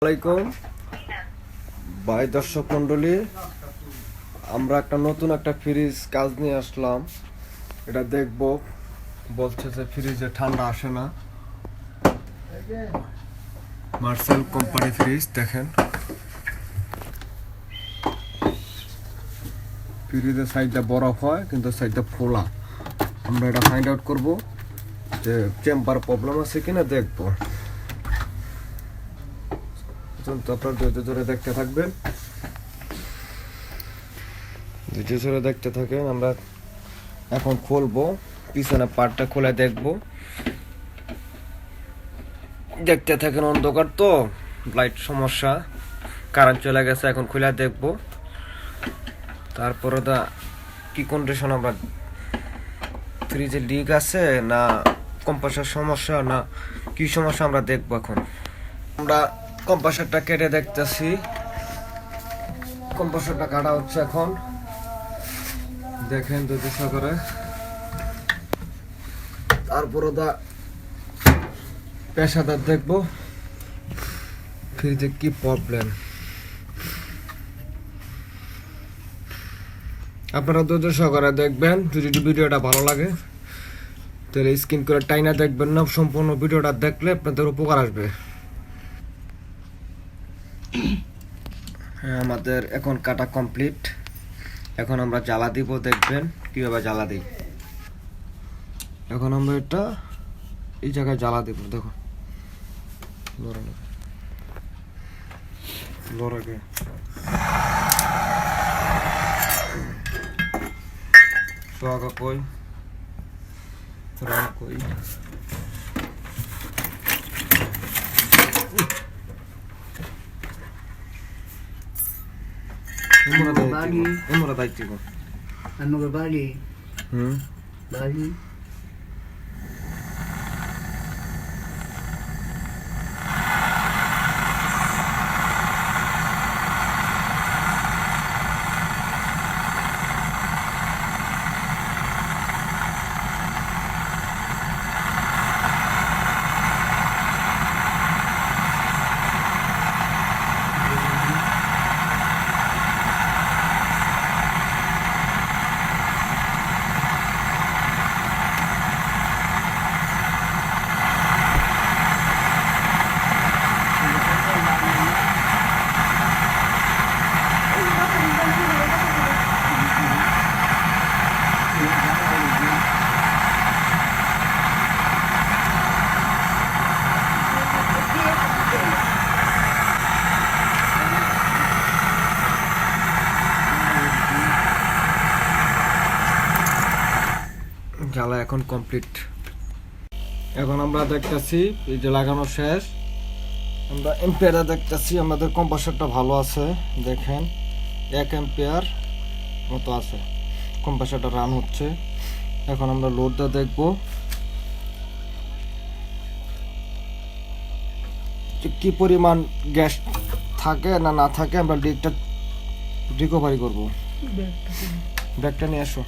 আসসালামাইকুম ভাই দর্শক মন্ডলী, আমরা নতুন একটা ফ্রিজ কাজ নিয়ে আসলাম। এটা দেখবো, বলছে যে ফ্রিজে ঠান্ডা আসে না। মার্সেল কোম্পানি ফ্রিজ, দেখেন ফ্রিজের সাইডটা বরফ হয় কিন্তু সাইডটা ফোলা। আমরা এটা ফাইন্ড আউট করবো যে চেম্বার প্রবলেম আছে কিনা দেখবো। আপনার ধৈর্য ধরে দেখতে থাকবেন, ধৈর্য ধরে দেখতে থাকেন। আমরা এখন খুলবো, পিছনে পার্টটা খুলে দেখবো। দেখতে থাকেন, অন্ধকার তো, লাইট সমস্যা, কারেন্ট চলে গেছে। এখন খুলে দেখবো, তারপরে কি কন্ডিশন, আমরা ফ্রিজে লিক আছে না কম্প্রেসর সমস্যা না কি সমস্যা আমরা দেখবো। এখন আমরা কম্প্রেসরটা কেটে দেখতেছি, কম্প্রেসরটা কাটা হচ্ছে এখন। দেখেন যদি সহকারে, তারপরে পেশাদার দেখবো ফ্রিজে কি প্রবলেম। আপনারা ধৈর্য সহকারে দেখবেন। যদি ভিডিওটা ভালো লাগে তাহলে স্ক্রিন করে টাইনা দেখবেন না, সম্পূর্ণ ভিডিওটা দেখলে আপনাদের উপকার আসবে। হ্যাঁ, আমাদের এখন কাটা কমপ্লিট। এখন আমরা জ্বালা দিব, দেখবেন কিভাবে জ্বালা দিই। এখন আমরা এটা এই জায়গায় জ্বালা দিব, দেখো লড়াকে সোয়াগা কই রাম কই। Umur ada itu kok. Anu ke Bali. Bali. জ্বালা এখন কমপ্লিট। এখন আমরা দেখতেছি এই যে লাগানো শেষ। আমরা এম্পিয়ারে দেখতেছি আমাদের কম্প্রেসরটা ভালো আছে। দেখেন 1 এম্পিয়ার মতো আছে, কম্প্রেসরটা রান হচ্ছে। এখন আমরা লোডটা দেখব যে কি পরিমাণ গ্যাস থাকে না না থাকে। আমরা লিকটা রিকভারি করব। ব্যাগটা নিয়ে আসো,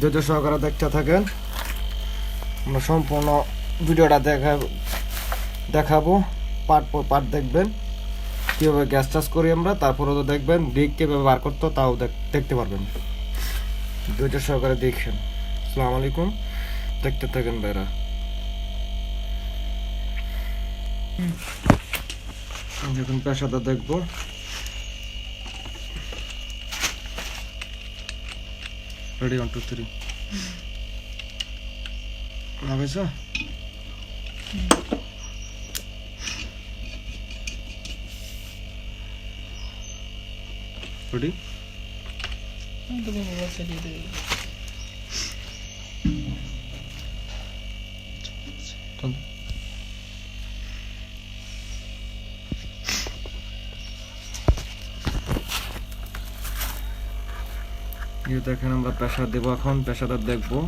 ধৈর্য সহকারে দেখতে থাকেন। আমরা সম্পূর্ণ ভিডিওটা দেখাবো, পার্ট পর পার্ট দেখবেন কীভাবে গ্যাস চার্জ করি আমরা। তারপরে তো দেখবেন লিক কীভাবে বার করতে, তাও দেখতে পারবেন। ধৈর্য সহকারে দেখেন। আসসালামু আলাইকুম, দেখতে থাকেন ভাইরা। এখন পেশাদার দেখবো। Ready, 1 2 3. Avisa. Ready? Itu mau buat sendiri. দেখেন আমরা প্রেসার দেবো। এখন প্রেসারটা দেখবো,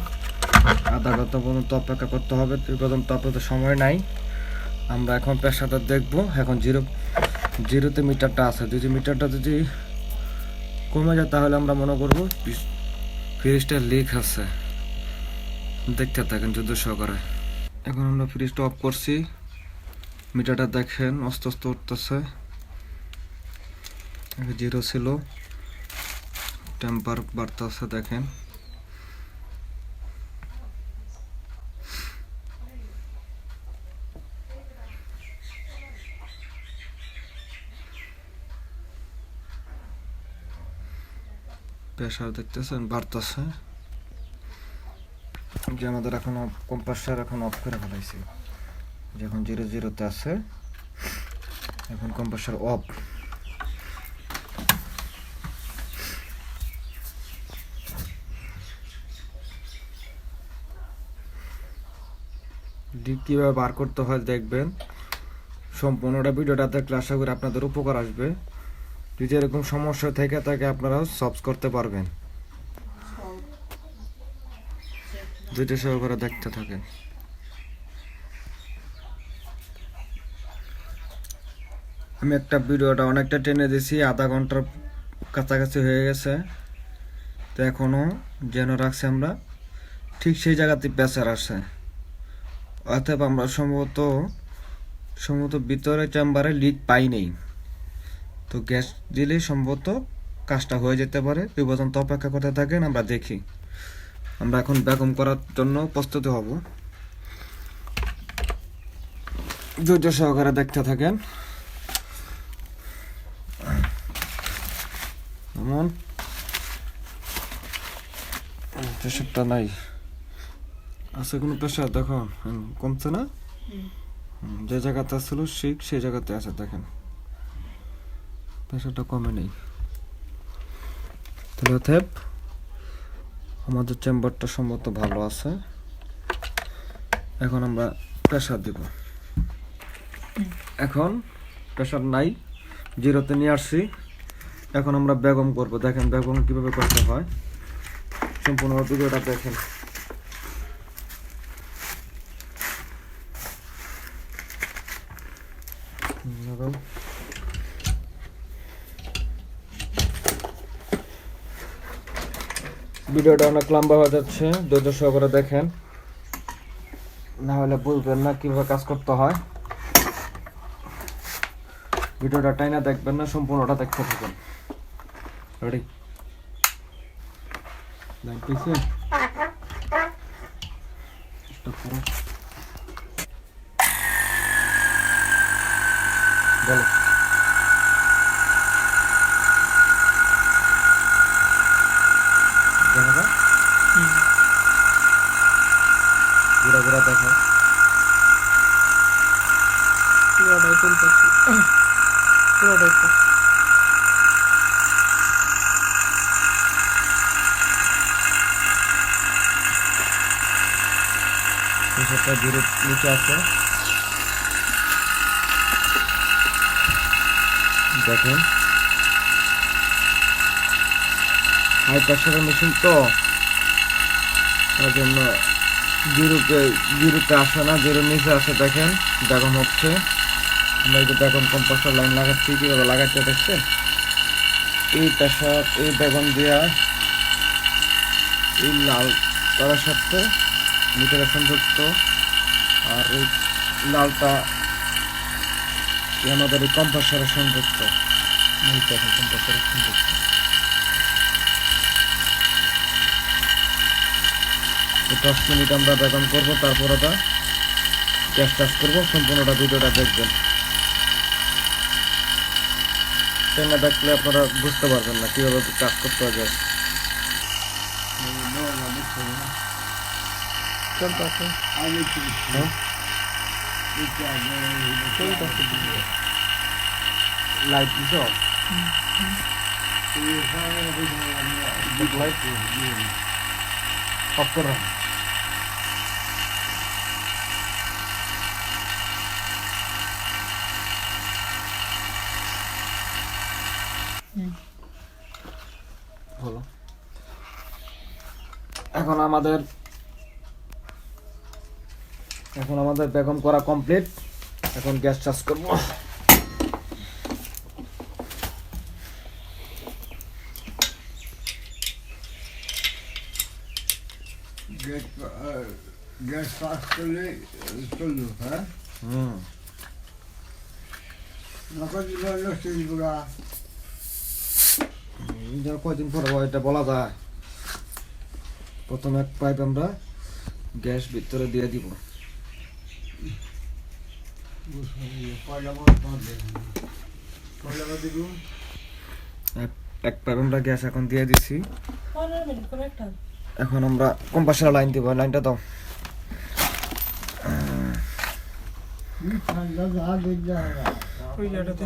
আধা ঘন্টা পর্যন্ত অপেক্ষা করতে হবে। এই পর্যন্ত আপনাদের সময় নাই। আমরা এখন প্রেসারটা দেখবো। এখন জিরোতে মিটারটা আছে, যদি মিটারটা যদি কমে যায় তাহলে আমরা মনে করবো ফ্রিজটা লিক আছে। দেখতে থাকেন যুদ্ধ সহকারে। এখন আমরা ফ্রিজটা অফ করছি। মিটারটা দেখেন আস্তে আস্তে উঠতেছে, জিরো ছিল, টেম্পার বাড়তেছে দেখেন। প্রেসার দেখতেছেন বাড়তেছে, যে আমাদের এখন কম্প্রেসার এখন অফ করে ফেলাইছি, যখন 0-0-তে আছে, এখন কম্প্রেসার অফ। ডিপ কীভাবে বার করতে হয় দেখবেন, সম্পূর্ণটা ভিডিওটা দেখলে আশা করি আপনাদের উপকার আসবে। যদি এরকম সমস্যা থেকে থাকে আপনারা সলভ করতে পারবেন। দুইটা সহকারে দেখতে থাকেন। আমি একটা ভিডিওটা অনেকটা টেনে দিয়েছি, আধা ঘন্টার কাছাকাছি হয়ে গেছে, তো এখনও যেন রাখছি আমরা ঠিক সেই জায়গাতে প্রেসার আসে, অতএব আমরা সম্ভবত ভিতরে চেম্বারে লিক পাই নেই, তো গ্যাস দিলেই সম্ভবত কাজটা হয়ে যেতে পারে। এই পর্যন্ত অপেক্ষা করতে থাকেন, আমরা দেখি। আমরা এখন বেগম করার জন্য প্রস্তুতি হব, ধৈর্য সহকারে দেখতে থাকেন। এমন প্রেশারটা নাই, আছে কোনো প্রেশার দেখো কমছে না, যে জায়গাতে ছিল ঠিক সেই জায়গাতে আছে দেখেন, প্রেশারটা কমে নেই। তাহলে অতএব আমাদের চেম্বারটা সম্ভবত ভালো আছে। এখন আমরা প্রেশার দিব, এখন প্রেশার নাই, 0-তে নিয়ে আসছি। এখন আমরা বেগম করব, দেখেন বেগম কিভাবে করতে হয়, সম্পূর্ণ ভিডিওটা দেখেন। ভিডিওটা অনেক লম্বা হয়ে যাচ্ছে, ধৈর্য সহকারে দেখেন, না হলে বুঝবেন না কিভাবে কাজ করতে হয়। ভিডিওটা টাইনা দেখবেন না, সম্পূর্ণটা দেখতে থাকুন। রেডি? লাইট পেয়েছে? স্টপ করো। বলো। দেখা ঘুরা ঘুরা দেখো, পুরোটাই তুলতেছি, পুরোটাই তো। প্রেশারটা ধীরে নিচে আছে দেখেন, হাই প্রেশারের মেশিন তো, তার জন্য জিরোতে আসে না, জিরোর নিচে আসে। দেখেন বেগম হচ্ছে, আমরা এই যে বেগম কম্প্রেসার লাইন লাগাচ্ছি, কীভাবে লাগাচ্ছে দেখছেন, এই প্রেশার এই বেগম দেওয়া এই লাল তারার সাথে মিটারের সংযুক্ত, আর এই লালটা আমাদের এই কম্প্রেসারের সংযুক্ত, কম্প্রেসারের সংযুক্ত। 10 মিনিট আমরা বেগম করবো, তারপর ওটা গ্যাস টাচ করবো। সম্পূর্ণটা ভিডিওটা দেখবেন, না দেখলে আপনারা বুঝতে পারবেন না কীভাবে কাজ করতে হবে। চলতেছে, হ্যাঁ চলতেছে। লাইট দিছ, লাইট অফ করে রাখো। হলো, এখন আমাদের বেগম করা কমপ্লিট। এখন গ্যাস চার্জ করবো। গ্যাস পাস করলে চললো, হ্যাঁ। কয়দিন পর এটা বলা যায়। প্রথম এক পাইপ আমরা গ্যাস ভিতরে দিয়ে দিব। এক পাইপ আমরা গ্যাস এখন দিয়ে দিছি। এখন আমরা কম্পাসের লাইন দিব। লাইনটা দাও। ওই জায়গাটাতে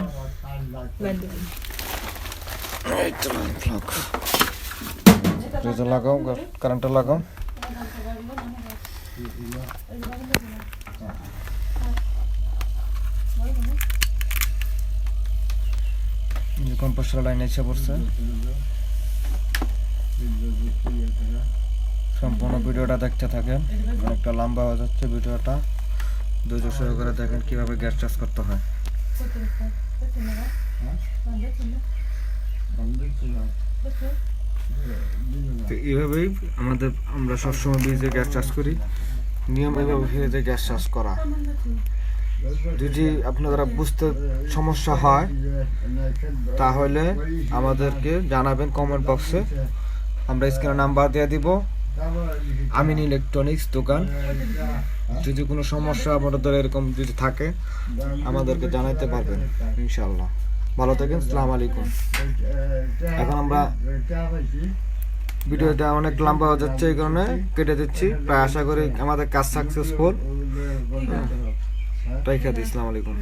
লাইন দেবেন। এইটা লাইন প্লাগ। এটা লাগাও, কারেন্টটা লাগাও। কম্পাসের লাইন এসে পড়ছে। সম্পূর্ণ ভিডিওটা দেখতে থাকেন, অনেকটা লম্বা হয়ে যাচ্ছে ভিডিওটা। ধৈর্য সহকারে দেখেন কিভাবে গ্যাস চার্জ করতে হয়। তো এইভাবেই আমরা সবসময় ব্রিজে গ্যাস চার্জ করি। নিয়ম এইভাবে ব্রিজে গ্যাস চার্জ করা। যদি আপনারা বুঝতে সমস্যা হয় তাহলে আমাদেরকে জানাবেন কমেন্ট বক্সে। আমরা স্ক্রিনে নাম্বার দিয়ে দিব। আমিন ইলেকট্রনিক্স দোকান। যদি কোনো সমস্যা আপনাদের এরকম যদি থাকে আমাদেরকে জানাতে পারবেন ইনশাআল্লাহ। ভালো থাকেন। আসসালামু আলাইকুম। এখন আমরা ভিডিওটা অনেক লম্বা হয়ে যাচ্ছে, এই কারণে কেটে দিচ্ছি। প্রায় আশা করি আমাদের কাজ সাকসেসফুল। আসসালামু আলাইকুম।